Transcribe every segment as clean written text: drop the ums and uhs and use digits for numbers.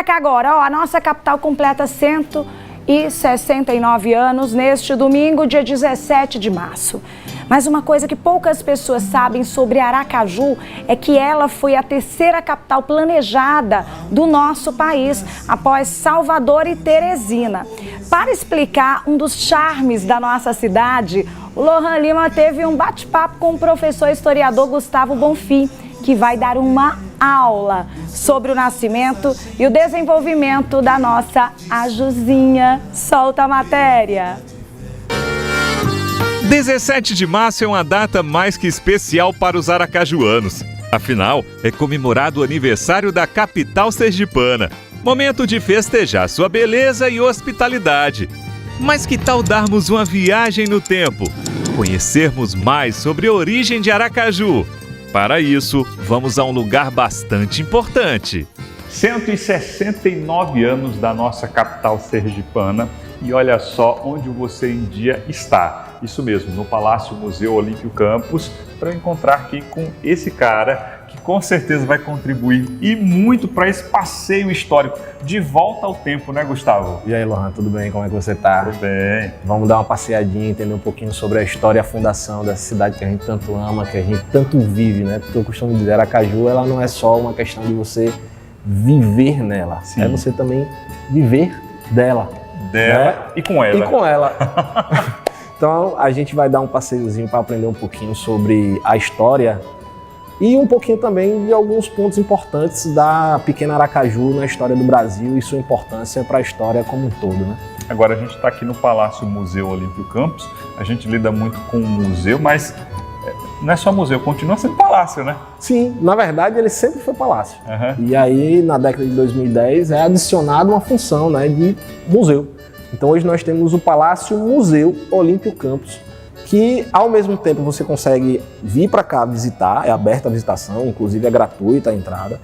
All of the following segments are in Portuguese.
pra cá agora, ó, a nossa capital completa 169 anos neste domingo, dia 17 de março. Mas uma coisa que poucas pessoas sabem sobre Aracaju é que ela foi a terceira capital planejada do nosso país, após Salvador e Teresina. Para explicar um dos charmes da nossa cidade, o Lohan Lima teve um bate-papo com o professor historiador Gustavo Bonfim, que vai dar uma aula sobre o nascimento e o desenvolvimento da nossa Ajuzinha. Solta a matéria! 17 de março é uma data mais que especial para os aracajuanos. Afinal, é comemorado o aniversário da capital sergipana. Momento de festejar sua beleza e hospitalidade. Mas que tal darmos uma viagem no tempo? Conhecermos mais sobre a origem de Aracaju. Para isso, vamos a um lugar bastante importante. 169 anos da nossa capital sergipana e olha só onde você em dia está. Isso mesmo, no Palácio Museu Olímpio Campos, para encontrar aqui com esse cara que com certeza vai contribuir e muito para esse passeio histórico de volta ao tempo, né, Gustavo? E aí, Lohan, tudo bem? Como é que você tá? Tudo bem. Vamos dar uma passeadinha, entender um pouquinho sobre a história e a fundação dessa cidade que a gente tanto ama, que a gente tanto vive, né? Porque eu costumo dizer, Aracaju, ela não é só uma questão de você viver nela, é você também viver dela. Né? E com ela. E com ela. Então, a gente vai dar um passeiozinho para aprender um pouquinho sobre a história e um pouquinho também de alguns pontos importantes da pequena Aracaju na história do Brasil e sua importância para a história como um todo, né? Agora a gente está aqui no Palácio Museu Olímpio Campos, a gente lida muito com o museu, mas não é só museu, continua sendo palácio, né? Sim, na verdade ele sempre foi palácio. Uhum. E aí, na década de 2010, é adicionado uma função, né, de museu. Então hoje nós temos o Palácio Museu Olímpio Campos, que ao mesmo tempo você consegue vir para cá visitar, é aberta a visitação, inclusive é gratuita a entrada,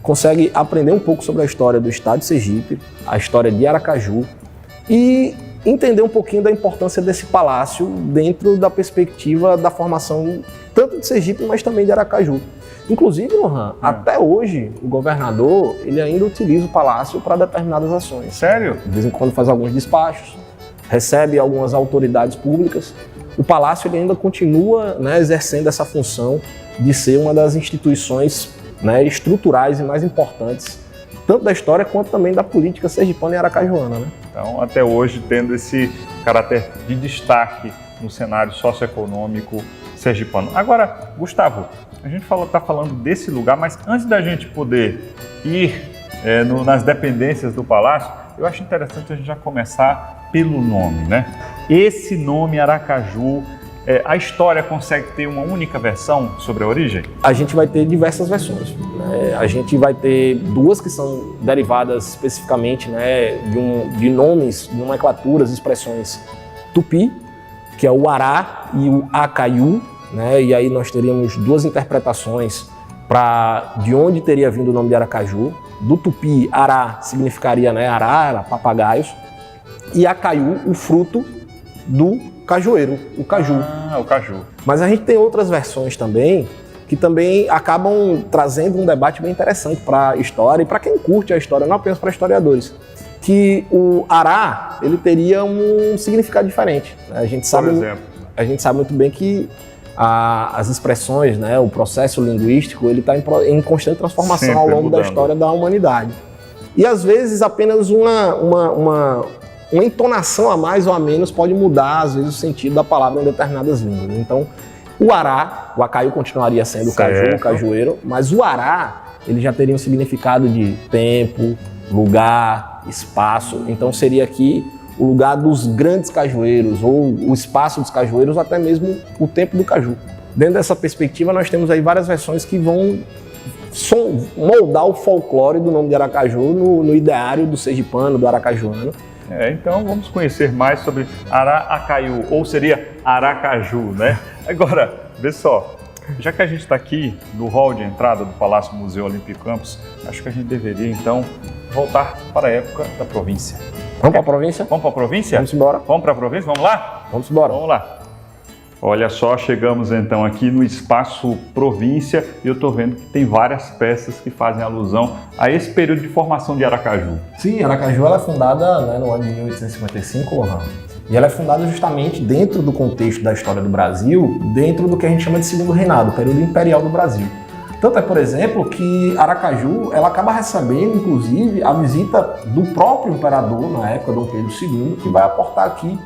consegue aprender um pouco sobre a história do estado de Sergipe, a história de Aracaju e entender um pouquinho da importância desse palácio dentro da perspectiva da formação tanto de Sergipe, mas também de Aracaju. Inclusive, Lohan, até hoje o governador ele ainda utiliza o palácio para determinadas ações. Sério? De vez em quando faz alguns despachos, recebe algumas autoridades públicas. O palácio ele ainda continua, né, exercendo essa função de ser uma das instituições, né, estruturais e mais importantes, tanto da história quanto também da política sergipana e aracajuana, né? Então, até hoje, tendo esse caráter de destaque no cenário socioeconômico sergipano. Agora, Gustavo, a gente está falando desse lugar, mas antes da gente poder ir nas dependências do palácio, eu acho interessante a gente já começar pelo nome, né? Esse nome Aracaju, a história consegue ter uma única versão sobre a origem? A gente vai ter diversas versões, né? A gente vai ter duas que são derivadas especificamente, né, de nomes, de nomenclaturas, expressões tupi, que é o Ará e o Acaiú, né? E aí nós teríamos duas interpretações para de onde teria vindo o nome de Aracaju. Do tupi, Ará significaria, né, arara, papagaios, e Acaiú, o fruto do cajueiro, o caju. Ah, o caju. Mas a gente tem outras versões também, que também acabam trazendo um debate bem interessante para a história e para quem curte a história, não apenas para historiadores. Que o Ará, ele teria um significado diferente. A gente sabe, por exemplo? A gente sabe muito bem que as expressões, né, o processo linguístico, ele está em constante transformação sempre ao longo mudando da história da humanidade. E às vezes apenas uma entonação a mais ou a menos pode mudar, às vezes, o sentido da palavra em determinadas línguas. Então, o Ará, o Acaiú continuaria sendo o caju, o cajueiro, mas o Ará, ele já teria um significado de tempo, lugar, espaço. Então, seria aqui o lugar dos grandes cajueiros, ou o espaço dos cajueiros, ou até mesmo o tempo do caju. Dentro dessa perspectiva, nós temos aí várias versões que vão moldar o folclore do nome de Aracaju no ideário do sergipano, do aracajuano. Então vamos conhecer mais sobre Aracaju, ou seria Aracaju, né? Agora, vê só, já que a gente está aqui no hall de entrada do Palácio Museu Olímpio Campos, acho que a gente deveria então voltar para a época da província. Vamos para a província? Vamos para a província? Vamos embora. Vamos para a província? Vamos lá? Vamos embora. Vamos lá. Olha só, chegamos então aqui no Espaço Província e eu estou vendo que tem várias peças que fazem alusão a esse período de formação de Aracaju. Sim, Aracaju ela é fundada, né, no ano de 1855, Lohan. E ela é fundada justamente dentro do contexto da história do Brasil, dentro do que a gente chama de Segundo Reinado, o período imperial do Brasil. Tanto é, por exemplo, que Aracaju ela acaba recebendo, inclusive, a visita do próprio imperador, na época, Dom Pedro II, que vai aportar aqui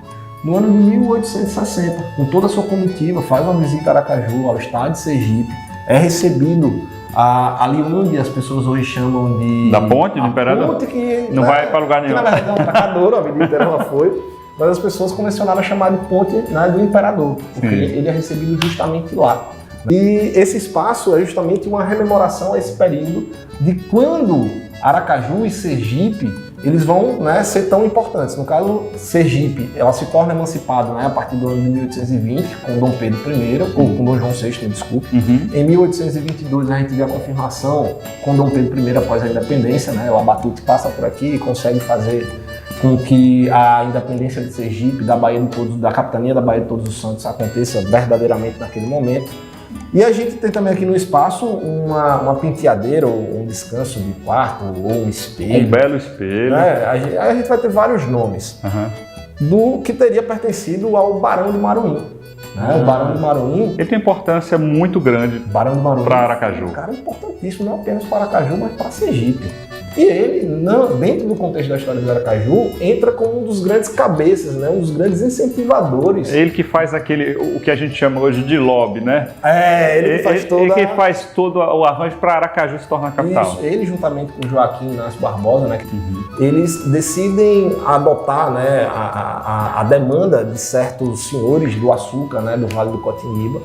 no ano de 1860, com toda a sua comitiva, faz uma visita a Aracaju, ao estado de Sergipe, é recebido ali onde as pessoas hoje chamam de... Da ponte do imperador? Ponte que, não vai para lugar nenhum. Que, na verdade, é um tracadouro, a vida inteira ela foi, mas as pessoas começaram a chamar de ponte, né, do imperador, porque ele é recebido justamente lá. E esse espaço é justamente uma rememoração a esse período de quando Aracaju e Sergipe eles vão, né, ser tão importantes. No caso, Sergipe, ela se torna emancipada, né, a partir do ano de 1820, com Dom Pedro I, ou com Dom João VI, desculpe. Em 1822, a gente vê a confirmação com Dom Pedro I após a independência, né, o Abatute passa por aqui e consegue fazer com que a independência de Sergipe, da capitania da Baía de Todos os Santos, aconteça verdadeiramente naquele momento. E a gente tem também aqui no espaço uma penteadeira, ou um descanso de quarto, ou um espelho. Um belo espelho. Né? A gente vai ter vários nomes do que teria pertencido ao Barão de Maruim. Né? O Barão de Maruim... Ele tem importância muito grande para Aracaju. Cara, importantíssimo, não apenas para Aracaju, mas para Sergipe. E ele, dentro do contexto da história do Aracaju, entra como um dos grandes cabeças, né? Um dos grandes incentivadores. Ele que faz o que a gente chama hoje de lobby, né? Ele que faz todo o arranjo para Aracaju se tornar capital. Isso, ele juntamente com Joaquim Inácio Barbosa, né? Eles decidem adotar, né, a demanda de certos senhores do açúcar, né, do Vale do Cotinhiba,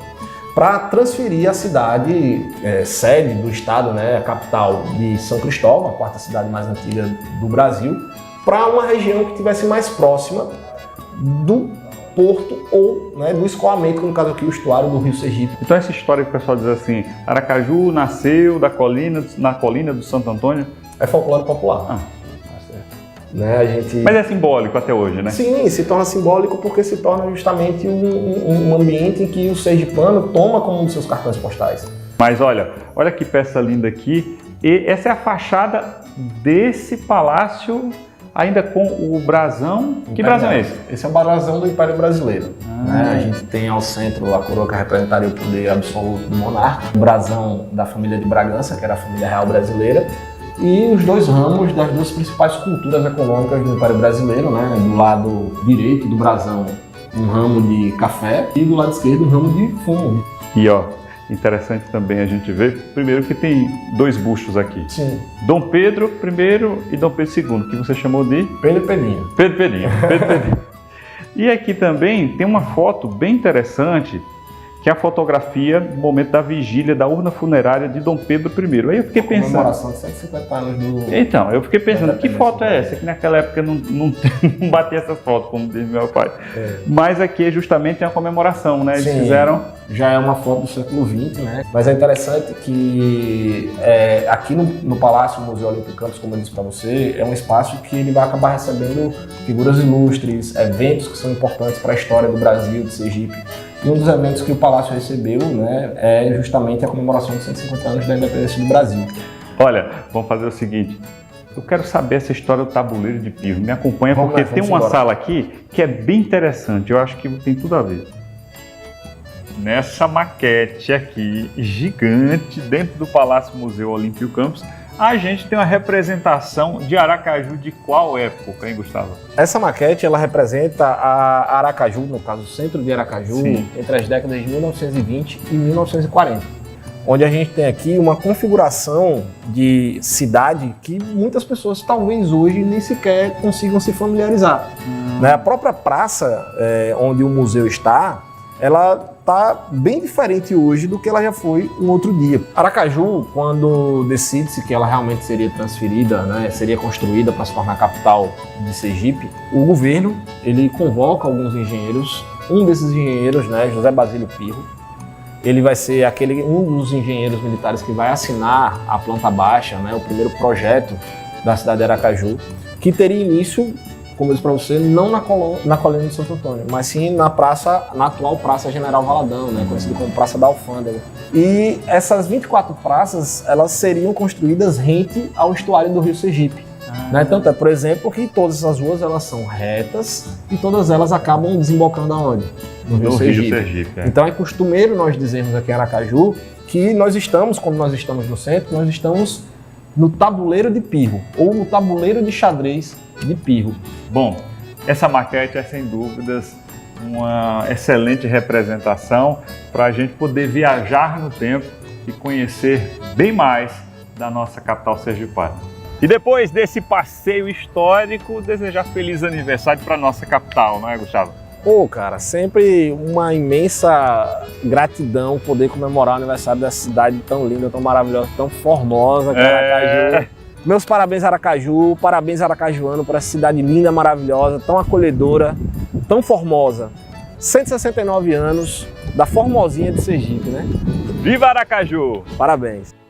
para transferir a cidade sede do estado, né, a capital de São Cristóvão, a quarta cidade mais antiga do Brasil, para uma região que estivesse mais próxima do porto ou, né, do escoamento, no caso aqui o estuário do Rio Sergipe. Então essa história que o pessoal diz assim, Aracaju nasceu na colina do Santo Antônio? É folclore popular. Né, Mas é simbólico até hoje, né? Sim, se torna simbólico porque se torna justamente um ambiente em que o sergipano toma como um dos seus cartões postais. Mas olha que peça linda aqui. E essa é a fachada desse palácio, ainda com o brasão. Que brasão é esse? Esse é o brasão do Império Brasileiro. Né? A gente tem ao centro a coroa que representaria o poder absoluto do monarca, o brasão da família de Bragança, que era a família real brasileira, e os dois ramos das duas principais culturas econômicas do Império Brasileiro, né? Do lado direito do brasão, um ramo de café, e do lado esquerdo, um ramo de fumo. E ó, interessante também a gente ver, primeiro que tem dois bustos aqui. Sim. Dom Pedro I e Dom Pedro II, que você chamou de? Pedro Pedrinho. Pedro Pedrinho. E aqui também tem uma foto bem interessante, que é a fotografia do momento da vigília da urna funerária de Dom Pedro I. Aí eu fiquei pensando... Comemoração de 150 anos do... Então, eu fiquei pensando, que foto é essa? Que naquela época não batia essas fotos, como diz meu pai. Mas aqui é justamente uma comemoração, né? Eles fizeram... Já é uma foto do século XX, né? Mas é interessante que aqui no Palácio Museu Olímpio Campos, como eu disse para você, é um espaço que ele vai acabar recebendo figuras ilustres, eventos que são importantes para a história do Brasil, de Sergipe. E um dos eventos que o Palácio recebeu, né, é justamente a comemoração de 150 anos da independência do Brasil. Olha, vamos fazer o seguinte, eu quero saber essa história do tabuleiro de piso. Me acompanha, porque tem uma sala aqui que é bem interessante, eu acho que tem tudo a ver. Nessa maquete aqui, gigante, dentro do Palácio Museu Olímpio Campos, a gente tem uma representação de Aracaju de qual época, hein, Gustavo? Essa maquete, ela representa a Aracaju, no caso, o centro de Aracaju, entre as décadas de 1920 e 1940. Onde a gente tem aqui uma configuração de cidade que muitas pessoas, talvez hoje, nem sequer consigam se familiarizar. Né? A própria praça onde o museu está, ela está bem diferente hoje do que ela já foi um outro dia. Aracaju, quando decide-se que ela realmente seria transferida, né, seria construída para se tornar capital de Sergipe, o governo ele convoca alguns engenheiros. Um desses engenheiros, né, José Basílio Pirro, ele vai ser um dos engenheiros militares que vai assinar a planta baixa, né, o primeiro projeto da cidade de Aracaju, que teria início como eu disse para você, não na colina de Santo Antônio, mas sim na atual Praça General Valadão, né, conhecida como Praça da Alfândega. E essas 24 praças, elas seriam construídas rente ao estuário do Rio Sergipe. Né? Tanto é, por exemplo, que todas essas ruas elas são retas e todas elas acabam desembocando aonde? No Rio Sergipe. Então é costumeiro nós dizermos aqui em Aracaju que nós estamos, quando nós estamos no centro, nós estamos no tabuleiro de Pirro, ou no tabuleiro de xadrez de Pirro. Bom, essa maquete é sem dúvidas uma excelente representação para a gente poder viajar no tempo e conhecer bem mais da nossa capital sergipana. E depois desse passeio histórico, desejar feliz aniversário para a nossa capital, não é, Gustavo? Pô, cara, sempre uma imensa gratidão poder comemorar o aniversário dessa cidade tão linda, tão maravilhosa, tão formosa que é Aracaju. Meus parabéns, Aracaju, parabéns, aracajuano, por essa cidade linda, maravilhosa, tão acolhedora, tão formosa. 169 anos da formosinha de Sergipe, né? Viva Aracaju! Parabéns!